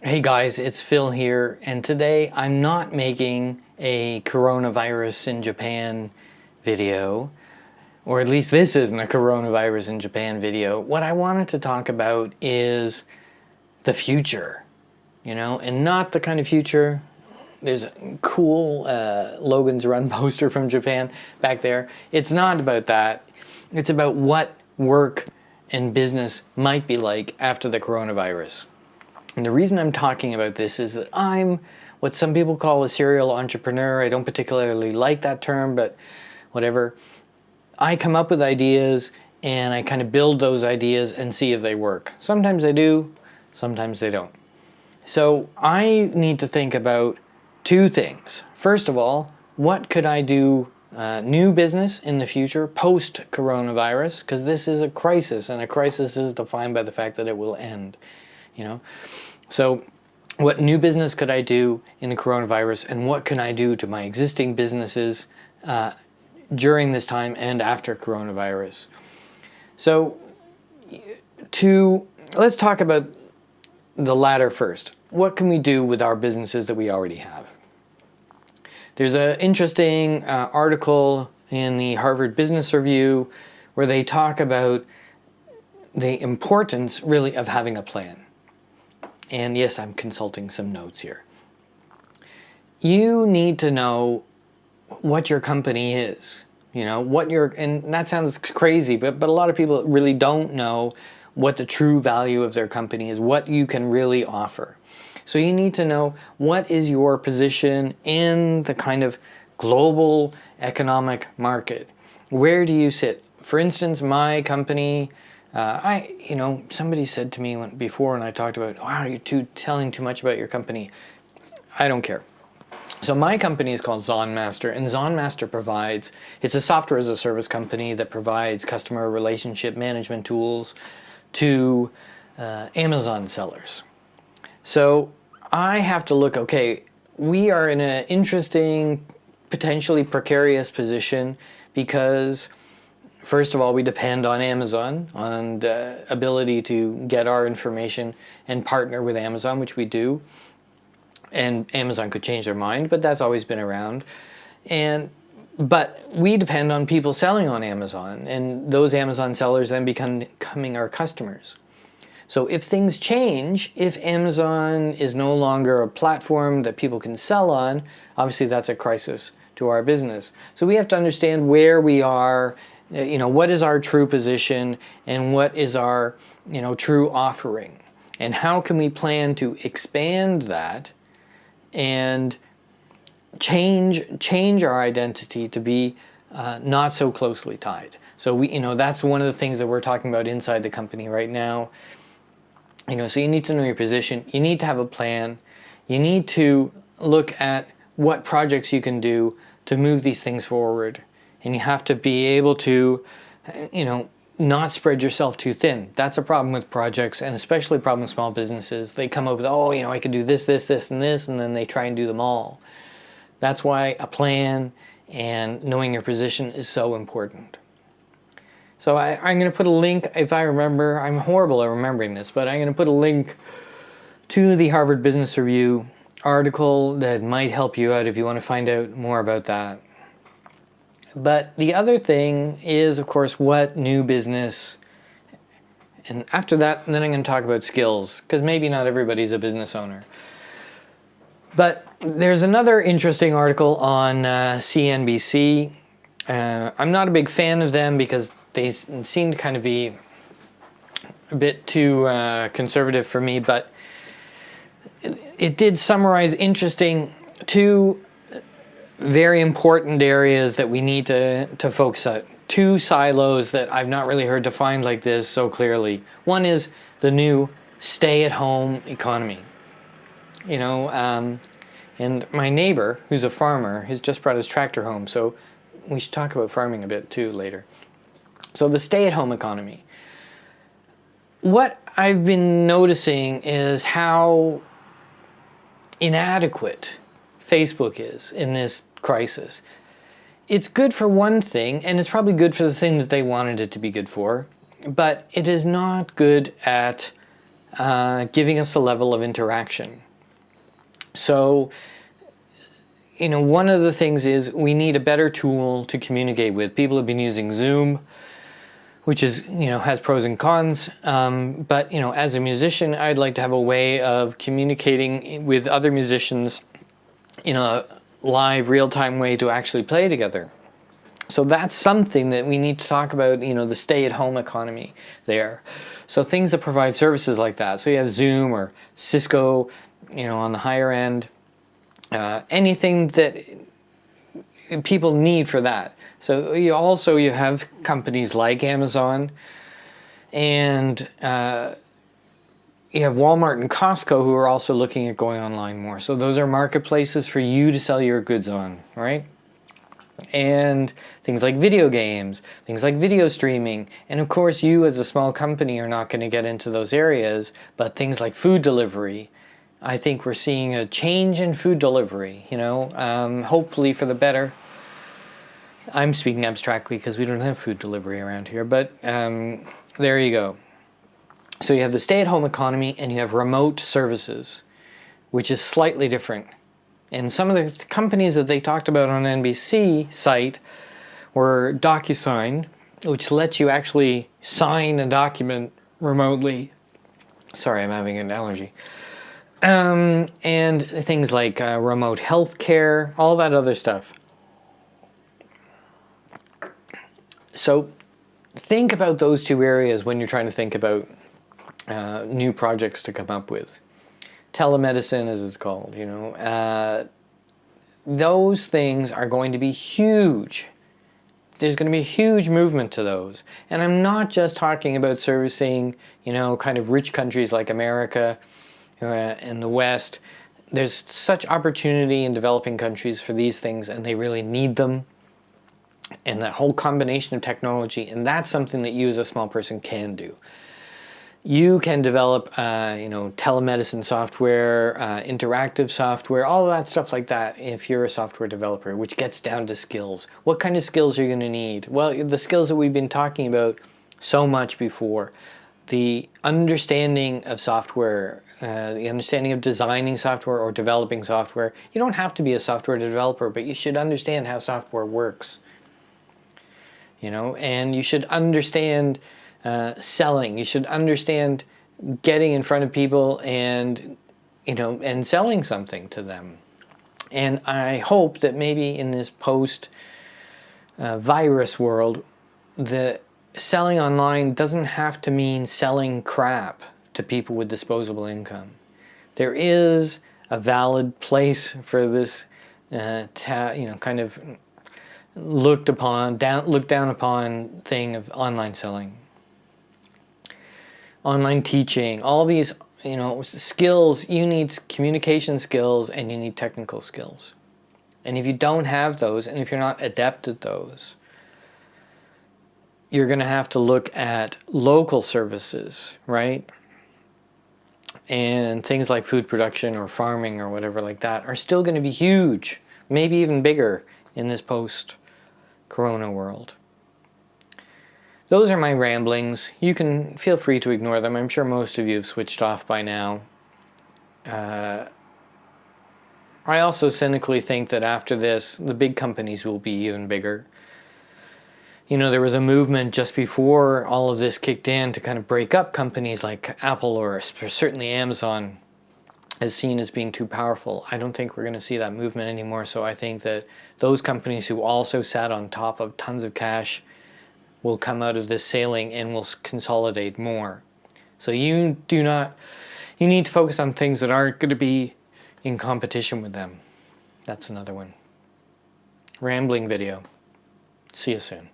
Hey guys, it's Phil here, and today I'm not making a coronavirus in Japan video, or at least this isn't a coronavirus in Japan video. What I wanted to talk about is the future, and not the kind of future. There's a cool Logan's Run poster from Japan back there. It's not about that. It's about what work and business might be like after the coronavirus. And the reason I'm talking about this is that I'm what some people call a serial entrepreneur. I don't particularly like that term, but whatever. I come up with ideas and I kind of build those ideas and see if they work. Sometimes they do, sometimes they don't. So I need to think about two things. First of all, what could I do new business in the future post-coronavirus? Because this is a crisis, and a crisis is defined by the fact that it will end. So what new business could I do in the coronavirus, and what can I do to my existing businesses during this time and after coronavirus? So let's talk about the latter first. What can we do with our businesses that we already have? There's an interesting article in the Harvard Business Review where they talk about the importance really of having a plan. And yes, I'm consulting some notes here. You need to know what your company is, and that sounds crazy, but a lot of people really don't know what the true value of their company is, what you can really offer. So you need to know what is your position in the kind of global economic market. Where do you sit? For instance, my company, somebody said to me before when I talked about, wow, you're telling too much about your company. I don't care. So my company is called ZonMaster, and ZonMaster it's a software as a service company that provides customer relationship management tools to Amazon sellers. So I have to look, okay, we are in an interesting, potentially precarious position because first of all, we depend on Amazon, on the ability to get our information and partner with Amazon, which we do. And Amazon could change their mind, but that's always been around. But we depend on people selling on Amazon, and those Amazon sellers then becoming our customers. So if things change, if Amazon is no longer a platform that people can sell on, obviously that's a crisis to our business. So we have to understand where we are, what is our true position and what is our, true offering, and how can we plan to expand that and change our identity to be not so closely tied. So that's one of the things that we're talking about inside the company right now. So you need to know your position. You need to have a plan. You need to look at what projects you can do to move these things forward. And you have to be able to, not spread yourself too thin. That's a problem with projects, and especially a problem with small businesses. They come up with, I could do this, this, this, and this, and then they try and do them all. That's why a plan and knowing your position is so important. So I'm going to put a link, if I remember, I'm horrible at remembering this, but I'm going to put a link to the Harvard Business Review article that might help you out if you want to find out more about that. But the other thing is, of course, what new business, and after that, then I'm going to talk about skills, because maybe not everybody's a business owner. But there's another interesting article on CNBC. I'm not a big fan of them because they seem to kind of be a bit too conservative for me, but it did summarize two very important areas that we need to focus on. Two silos that I've not really heard defined like this so clearly. One is the new stay-at-home economy. And my neighbor, who's a farmer, has just brought his tractor home, so we should talk about farming a bit too later. So the stay-at-home economy. What I've been noticing is how inadequate Facebook is in this crisis. It's good for one thing, and it's probably good for the thing that they wanted it to be good for, but it is not good at giving us a level of interaction. So, one of the things is we need a better tool to communicate with. People have been using Zoom, which is, has pros and cons. But, as a musician, I'd like to have a way of communicating with other musicians in a live, real-time way to actually play together. So that's something that we need to talk about, the stay-at-home economy there. So things that provide services like that. So you have Zoom or Cisco, on the higher end. Anything that people need for that. So you have companies like Amazon, and you have Walmart and Costco who are also looking at going online more. So those are marketplaces for you to sell your goods on, right? And things like video games, things like video streaming, and of course you as a small company are not going to get into those areas, but things like food delivery. I think we're seeing a change in food delivery, hopefully for the better. I'm speaking abstractly because we don't have food delivery around here, but there you go. So you have the stay-at-home economy and you have remote services, which is slightly different. And some of the companies that they talked about on NBC site were DocuSign, which lets you actually sign a document remotely. Sorry, I'm having an allergy. And things like remote healthcare, all that other stuff. So think about those two areas when you're trying to think about new projects to come up with. Telemedicine, as it's called, those things are going to be huge. There's going to be a huge movement to those. And I'm not just talking about servicing, kind of rich countries like America and the West. There's such opportunity in developing countries for these things, and they really need them. And that whole combination of technology, and that's something that you as a small person can do. You can develop, telemedicine software, interactive software, all of that stuff like that if you're a software developer, which gets down to skills. What kind of skills are you going to need? Well, the skills that we've been talking about so much before. The understanding of software, the understanding of designing software or developing software. You don't have to be a software developer, but you should understand how software works. And you should understand selling. You should understand getting in front of people and selling something to them. And I hope that maybe in this post virus world, the selling online doesn't have to mean selling crap to people with disposable income. There is a valid place for this kind of looked down upon thing of online selling. Online teaching, all these, skills, you need communication skills and you need technical skills. And if you don't have those, and if you're not adept at those, you're going to have to look at local services, right? And things like food production or farming or whatever like that are still going to be huge, maybe even bigger in this post-corona world. Those are my ramblings. You can feel free to ignore them. I'm sure most of you have switched off by now. I also cynically think that after this, the big companies will be even bigger. There was a movement just before all of this kicked in to kind of break up companies like Apple or certainly Amazon as seen as being too powerful. I don't think we're going to see that movement anymore. So I think that those companies who also sat on top of tons of cash will come out of this sailing and will consolidate more. So you need to focus on things that aren't going to be in competition with them. That's another one. Rambling video. See you soon.